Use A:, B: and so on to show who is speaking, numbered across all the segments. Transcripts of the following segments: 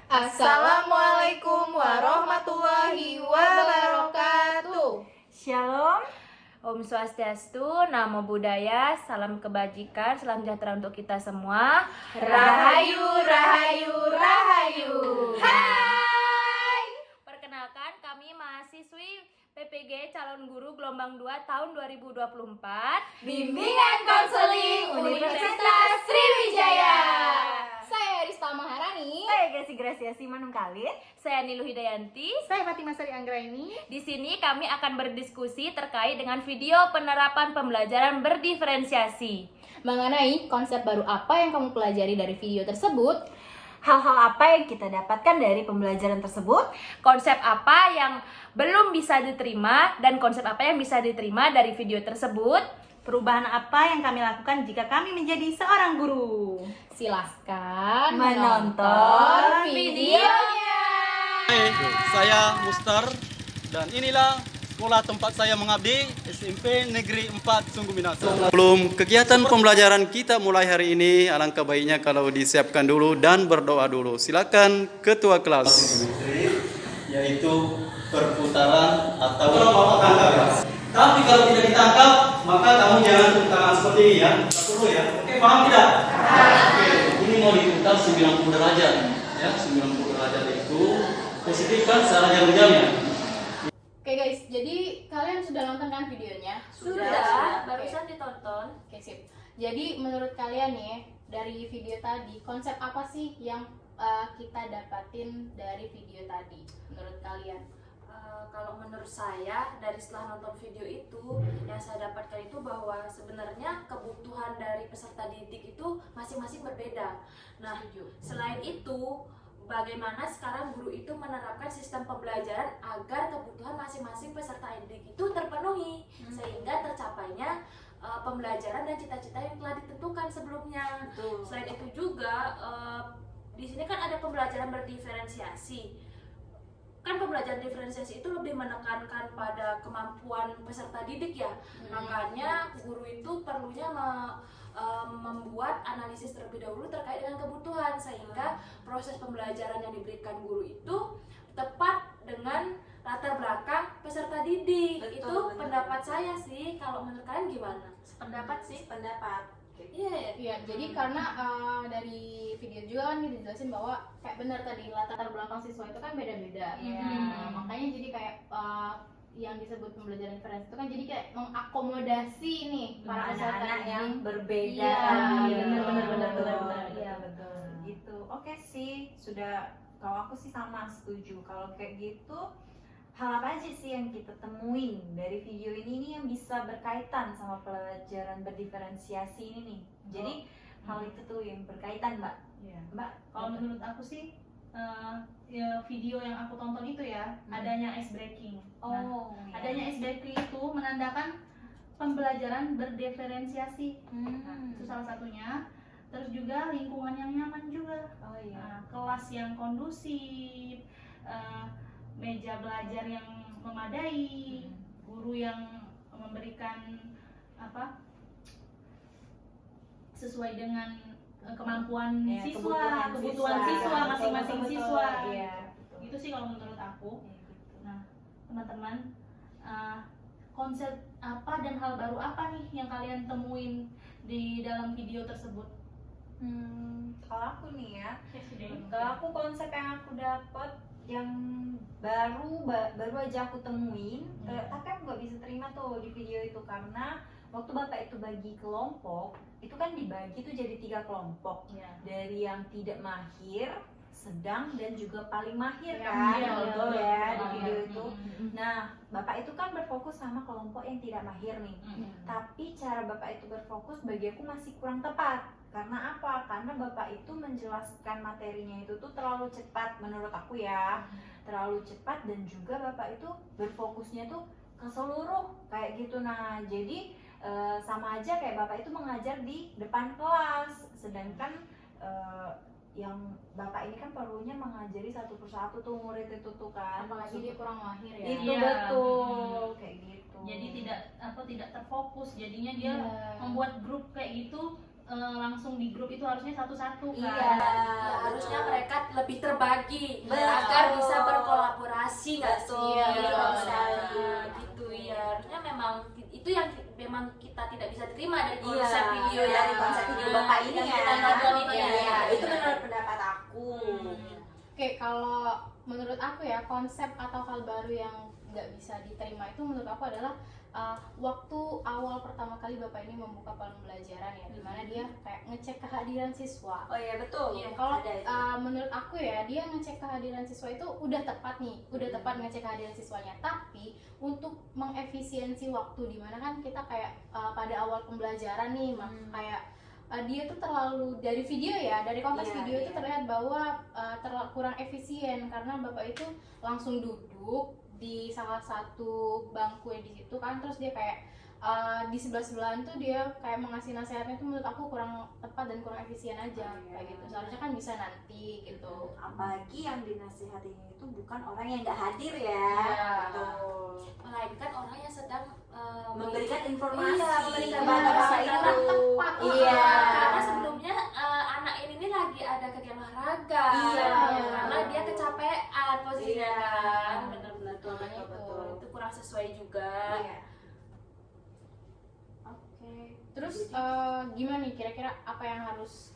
A: Assalamualaikum warahmatullahi wabarakatuh.
B: Shalom.
C: Om Swastiastu, Namo Buddhaya, salam kebajikan, salam sejahtera untuk kita semua.
A: Rahayu, rahayu, rahayu.
C: Hai. Perkenalkan, kami mahasiswi PPG Calon Guru Gelombang 2 tahun 2024
A: Bimbingan Konseling Universitas Sriwijaya. Saya Rista Maharani.
B: Saya Gasi Grasiasi Manungkalit.
C: Saya Nilu Hidayanti.
D: Saya Fatimah Sari Anggraini.
C: Di sini kami akan berdiskusi terkait dengan video penerapan pembelajaran berdiferensiasi.
A: Mengenai konsep baru apa yang kamu pelajari dari video tersebut?
B: Hal-hal apa yang kita dapatkan dari pembelajaran tersebut?
C: Konsep apa yang belum bisa diterima dan konsep apa yang bisa diterima dari video tersebut?
B: Perubahan apa yang kami lakukan jika kami menjadi seorang guru?
A: Silahkan
B: menonton
A: videonya.
E: Hai, saya Mustar dan inilah sekolah tempat saya mengabdi, SMP Negeri 4 Sungguh Minasa. Sebelum kegiatan pembelajaran kita mulai hari ini, alangkah baiknya kalau disiapkan dulu dan berdoa dulu. Silakan ketua kelas. Yaitu perputaran atau tangkap. Tapi kalau tidak ditangkap, maka kamu jangan tepuk tangan seperti ini ya. Dulu ya. Oke, paham tidak? Oke, ini mau diputar 90 derajat. Ya, 90 derajat itu positif kan cara jamnya.
A: Oke guys, jadi kalian sudah nonton kan videonya?
C: Barusan ditonton.
A: Oke, sip. Jadi menurut kalian nih, dari video tadi, konsep apa sih yang kita dapatin dari video tadi? Menurut kalian?
C: Kalau menurut saya, dari setelah nonton video itu, yang saya dapatkan itu bahwa sebenarnya kebutuhan dari peserta didik itu masing-masing berbeda. Nah, selain itu, bagaimana sekarang guru itu menerapkan sistem pembelajaran agar kebutuhan masing-masing peserta didik itu terpenuhi, sehingga tercapainya pembelajaran dan cita-cita yang telah ditentukan sebelumnya. Selain itu juga, di sini kan ada pembelajaran berdiferensiasi. Kan pembelajaran diferensiasi itu lebih menekankan pada kemampuan peserta didik ya. Makanya guru itu perlunya membuat analisis terlebih dahulu terkait dengan kebutuhan, sehingga proses pembelajaran yang diberikan guru itu tepat dengan latar belakang peserta didik. Itu pendapat saya sih. Kalau menurut kalian gimana?
B: Pendapat sih, pendapat.
A: Iya, jadi karena dari video juga kan dijelasin bahwa kayak benar tadi latar belakang siswa itu kan beda-beda. Nah, makanya jadi kayak yang disebut pembelajaran diferensi itu kan jadi kayak mengakomodasi nih para peserta
B: anak yang
A: didik.
B: berbeda.
A: Iya,
B: benar. Iya, betul. Gitu. Oke sih, sudah. Kalau aku sih sama setuju. Kalau kayak gitu, hal apa aja sih yang kita temuin dari video ini nih yang bisa berkaitan sama pelajaran berdiferensiasi ini nih? Jadi hal itu tuh yang berkaitan, Mbak.
D: Ya.
B: Mbak,
D: Kalau menurut aku sih ya video yang aku tonton itu ya adanya ice breaking. Adanya ice breaking itu menandakan pembelajaran berdiferensiasi. Itu salah satunya. Terus juga lingkungan yang nyaman juga. Kelas yang kondusif. Meja belajar yang memadai, guru yang memberikan sesuai dengan kemampuan siswa, kebutuhan siswa masing-masing siswa. Itu sih kalau menurut aku. Nah, teman-teman, konsep apa dan hal baru apa nih yang kalian temuin di dalam video tersebut?
B: Kalau aku nih ya, kalau aku konsep yang aku dapat yang baru aja aku temuin, tapi aku nggak bisa terima tuh di video itu karena waktu bapak itu bagi kelompok, itu kan dibagi tuh jadi 3 kelompok, dari yang tidak mahir, sedang dan juga paling mahir kan, betul ya di video itu. Nah, bapak itu kan berfokus sama kelompok yang tidak mahir nih, tapi cara bapak itu berfokus bagi aku masih kurang tepat. Karena apa? Karena bapak itu menjelaskan materinya itu tuh terlalu cepat menurut aku ya, terlalu cepat dan juga bapak itu berfokusnya tuh ke seluruh kayak gitu. Nah, jadi sama aja kayak bapak itu mengajar di depan kelas, sedangkan yang bapak ini kan perlunya mengajari satu persatu tuh murid itu tuh kan,
A: Apalagi dia kurang mahir ya.
B: itu betul kayak gitu.
D: Jadi tidak terfokus, jadinya dia membuat grup kayak gitu langsung di grup itu harusnya satu-satu kan.
B: Iya.
C: Ya, harusnya mereka lebih terbagi
B: Betul.
C: agar bisa berkolaborasi nggak sih?
A: Iya,
B: betul
C: Nah,
B: sekali.
C: gitu ya. Harusnya memang itu yang memang kita tidak bisa terima dari
B: Iya,
C: konsep video
B: dari
C: yang
B: konsep video
C: Nah,
B: Bapak ini
C: yang
B: ya.
C: kita nonton ini
B: Iya,
C: ya.
B: itu menurut pendapat aku.
A: Oke, kalau menurut aku ya konsep atau hal baru yang nggak bisa diterima itu menurut aku adalah waktu awal pertama kali Bapak ini membuka pembelajaran ya, dimana dia kayak ngecek kehadiran siswa.
B: Oh iya betul.
A: Iya, kalau
B: Ada itu.
A: menurut aku ya dia ngecek kehadiran siswa itu udah tepat nih, udah tepat ngecek kehadiran siswanya. Tapi untuk mengefisiensi waktu, dimana kan kita kayak pada awal pembelajaran nih, kayak dia tuh terlalu dari video ya, dari kontes
B: Iya,
A: video itu
B: iya.
A: terlihat bahwa terlalu kurang efisien karena Bapak itu langsung duduk di salah satu bangku di situ kan, terus dia kayak di sebelah-sebelahan tuh dia kayak mengasih nasihatnya tuh menurut aku kurang tepat dan kurang efisien aja.
B: Iya.
A: Kayak gitu, seharusnya kan bisa nanti gitu.
B: Apalagi yang dinasihatin itu bukan orang yang nggak hadir ya.
A: Iya.
B: Betul.
C: Melainkan orang yang sedang
B: Memberikan informasi
C: Iya, memberikan
B: kepada
C: informasi
B: Bapak
C: karena
B: itu.
A: tepat.
B: Iya.
C: Karena sebelumnya anak ini nih lagi ada kegiatan olahraga.
B: Iya.
C: Karena dia kecapean posisinya
B: Iya.
C: kan. Benar-benar
B: Betul,
C: makanya
B: betul.
C: itu kurang sesuai juga.
B: Iya. Oke.
A: Terus
B: Jadi-
A: gimana nih kira-kira apa yang harus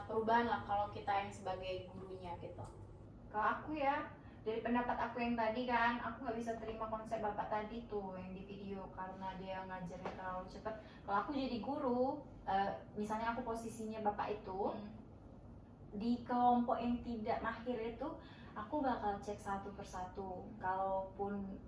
A: perubahan lah kalau kita yang sebagai gurunya gitu?
B: Kalau aku ya, dari pendapat aku yang tadi kan, aku nggak bisa terima konsep Bapak tadi tuh yang di video karena dia ngajarnya terlalu cepat. Kalau aku jadi guru, misalnya aku posisinya Bapak itu di kelompok yang tidak mahir itu, aku bakal cek satu persatu. Kalaupun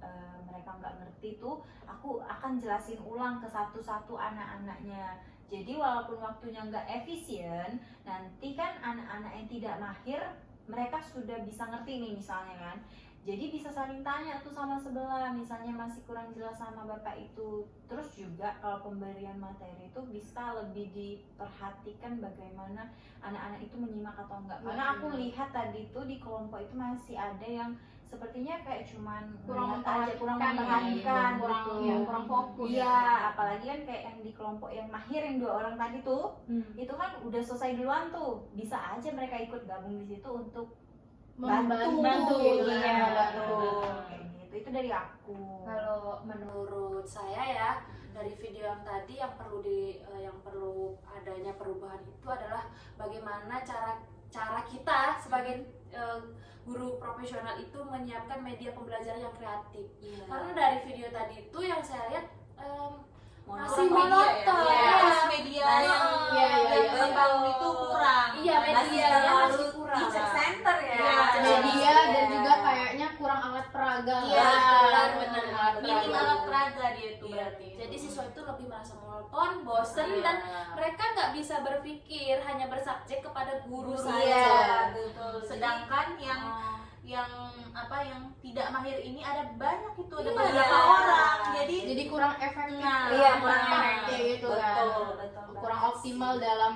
B: mereka nggak ngerti tuh, aku akan jelasin ulang ke satu-satu anak-anaknya. Jadi walaupun waktunya nggak efisien, nanti kan anak-anak yang tidak mahir mereka sudah bisa ngerti nih misalnya kan. Jadi bisa saling tanya tuh sama sebelah, misalnya masih kurang jelas sama Bapak itu. Terus juga kalau pemberian materi itu bisa lebih diperhatikan bagaimana anak-anak itu menyimak atau enggak. Karena aku lihat tadi tuh di kelompok itu masih ada yang sepertinya kayak cuman
A: Kurang
B: melihat aja, kurang
A: memperhatikan,
B: memperhatikan,
A: kurang
B: betul.
A: ya, kurang fokus.
B: Iya, apalagi kan kayak yang di kelompok yang mahir yang 2 orang tadi tuh, itu kan udah selesai duluan tuh. Bisa aja mereka ikut gabung di situ untuk
A: Membantu
B: iya,
A: gitu kan,
B: betul. Kayak gitu. Itu dari aku.
C: Kalau menurut saya ya, dari video yang tadi yang perlu adanya perubahan itu adalah bagaimana cara kita sebagai guru profesional itu menyiapkan media pembelajaran yang kreatif.
B: Iya.
C: Karena dari video tadi itu yang saya lihat masih
B: Monoton
C: monoton.
B: media ya.
C: Iya.
B: Media
C: Masih-
B: yang
A: iya, iya,
B: yang terbangun itu kurang.
C: Iya,
B: Masih
C: medianya
B: terlalu
C: masih kurang.
B: teacher center ya.
C: Iya,
A: Media dan juga kayaknya kurang alat peraga.
B: Iya,
C: benar.
B: Minim alat
C: peraga dia itu
B: Iya,
C: berarti.
B: betul.
C: Jadi siswa itu lebih merasa monoton, bosen dan mereka nggak bisa berpikir, hanya bersubjek kepada guru
B: Iya,
C: saja.
B: betul.
F: Sedangkan yang tidak mahir ini ada banyak itu, ada
B: Iya.
F: beberapa orang.
A: Jadi kurang efektif.
F: Nah,
B: Iya,
A: kurang
B: kurang
A: efektif kayak gitu kan.
B: betul.
A: Kurang optimal dalam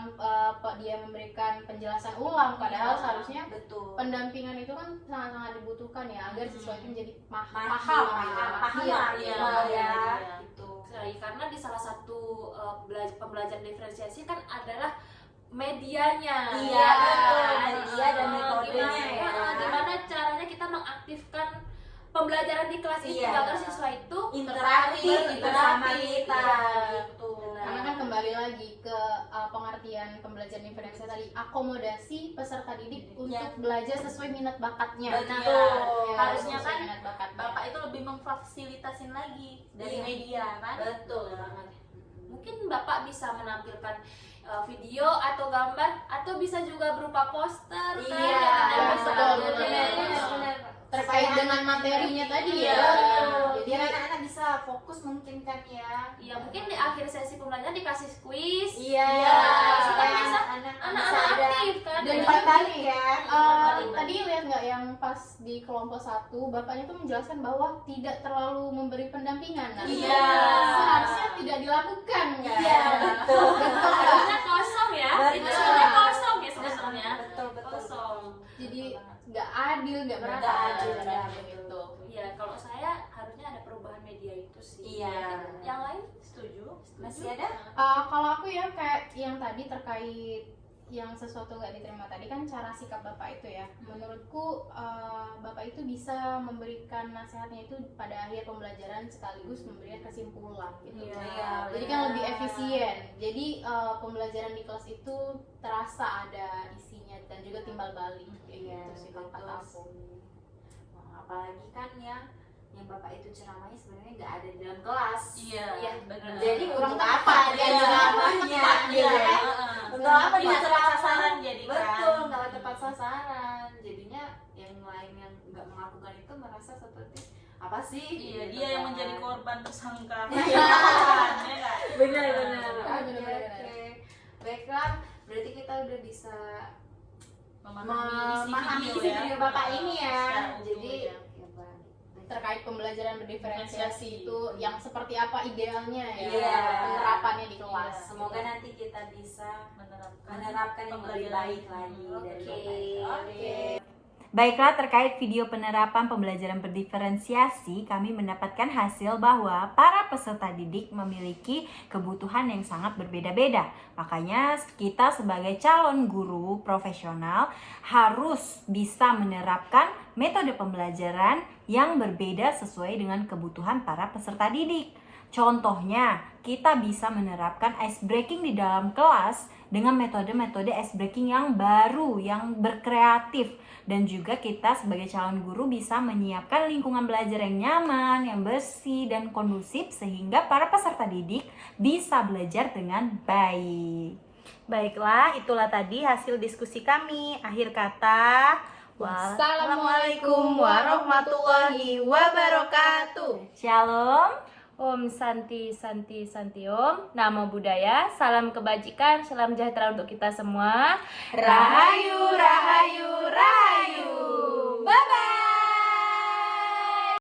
A: dia memberikan penjelasan ulang, padahal seharusnya
B: betul.
A: pendampingan itu kan sangat-sangat dibutuhkan ya agar siswa itu menjadi
B: Mahir,
A: paham
B: ya. Gitu.
C: Karena di salah satu pembelajaran diferensiasi kan adalah medianya.
B: Iya, betul.
C: kan?
B: Media dan metodenya ya.
C: Gimana caranya kita mengaktifkan pembelajaran di kelas itu
B: Iya.
C: agar siswa itu
B: Interaktif
C: tertarik,
B: bersama kita gitu.
A: karena kan kembali lagi ke pengertian pembelajaran diferensiasi tadi, akomodasi peserta didik untuk
B: Iya.
A: belajar sesuai minat bakatnya.
B: Betul.
A: Ya,
F: Harusnya
A: sesuai
F: kan
A: minat bakatnya.
F: Bapak itu lebih memfasilitasin lagi dari
B: Iya.
F: media kan.
B: Betul.
C: mungkin Bapak bisa menampilkan video atau gambar atau bisa juga berupa poster kan,
B: Iya,
C: yang ada
A: betul,
C: betul.
B: benar.
A: terkait dengan materinya tadi ya.
B: Jadi
A: Jadi
B: anak-anak bisa fokus mungkin kan ya.
C: Ya mungkin di akhir sesi pembelajaran dikasih quiz.
B: Iya.
C: supaya bisa anak-anak aktif kan.
A: Dan
B: Empat kali ya.
A: tadi lihat nggak yang pas di kelompok 1 bapaknya tuh menjelaskan bahwa tidak terlalu memberi pendampingan. Nah, itu
B: Iya.
A: seharusnya tidak dilakukan kan.
B: Iya, betul.
C: Harusnya kosong ya.
B: Betul.
C: Itu sebenarnya kosong ya sebetulnya.
B: Betul.
C: Kosong.
A: Jadi nggak adil, nggak merata
B: Nggak adil, ya,
A: begitu.
C: Ya kalau saya harusnya ada perubahan media itu sih.
B: Iya.
C: Yang lain setuju?
B: Masih ada?
A: Kalau aku ya kayak yang tadi terkait yang sesuatu nggak diterima tadi kan cara sikap bapak itu ya, menurutku bapak itu bisa memberikan nasihatnya itu pada akhir pembelajaran sekaligus memberikan kesimpulan gitu.
B: Iya,
A: Jadi kan lebih efisien. Jadi pembelajaran di kelas itu terasa ada isinya dan juga timbal balik kayak gitu sih kalau kata aku.
B: Nah, apalagi kan yang bapak itu ceramahnya sebenarnya nggak ada di dalam kelas.
F: Iya, benar.
B: Jadi kurang
A: Untuk
B: apa dia
A: Iya.
B: ceramahnya?
F: Iya.
B: Iya. Untuk apa dia
F: Tidak tepat
B: ceramah?
F: sasaran jadi kan.
B: Betul, nggak tepat sasaran. Jadinya yang lain yang nggak melakukan itu merasa seperti apa sih?
F: Iya,
B: Gitu
F: dia yang
B: kan.
F: menjadi korban tersangka.
B: Iya.
F: Ya kan?
B: Benar-benar.
A: Benar-benar.
B: Oke. Baiklah, berarti kita udah bisa
F: Memahami
B: isi video bapak ini ya.
F: Secara utuh,
B: Jadi
F: ya.
B: ya, Pak.
A: Terkait pembelajaran berdiferensiasi itu yang seperti apa idealnya ya
B: Iya.
A: penerapannya di kelas.
B: Semoga nanti kita bisa
F: menerapkan
B: menerapkan yang lebih baik lagi dari
C: Oke.
B: bapak itu.
C: Oke.
B: Baiklah, terkait video penerapan pembelajaran berdiferensiasi, kami mendapatkan hasil bahwa para peserta didik memiliki kebutuhan yang sangat berbeda-beda. Makanya kita sebagai calon guru profesional harus bisa menerapkan metode pembelajaran yang berbeda sesuai dengan kebutuhan para peserta didik. Contohnya, kita bisa menerapkan ice breaking di dalam kelas dengan metode-metode ice breaking yang baru, yang berkreatif. Dan juga kita sebagai calon guru bisa menyiapkan lingkungan belajar yang nyaman, yang bersih, dan kondusif sehingga para peserta didik bisa belajar dengan baik.
D: Baiklah, itulah tadi hasil diskusi kami. Akhir kata,
A: Wassalamualaikum warahmatullahi wabarakatuh.
B: Shalom.
D: Om Santi Santi Santi Om, Namo Buddhaya, salam kebajikan, salam sejahtera untuk kita semua.
B: Rahayu, rahayu, rahayu.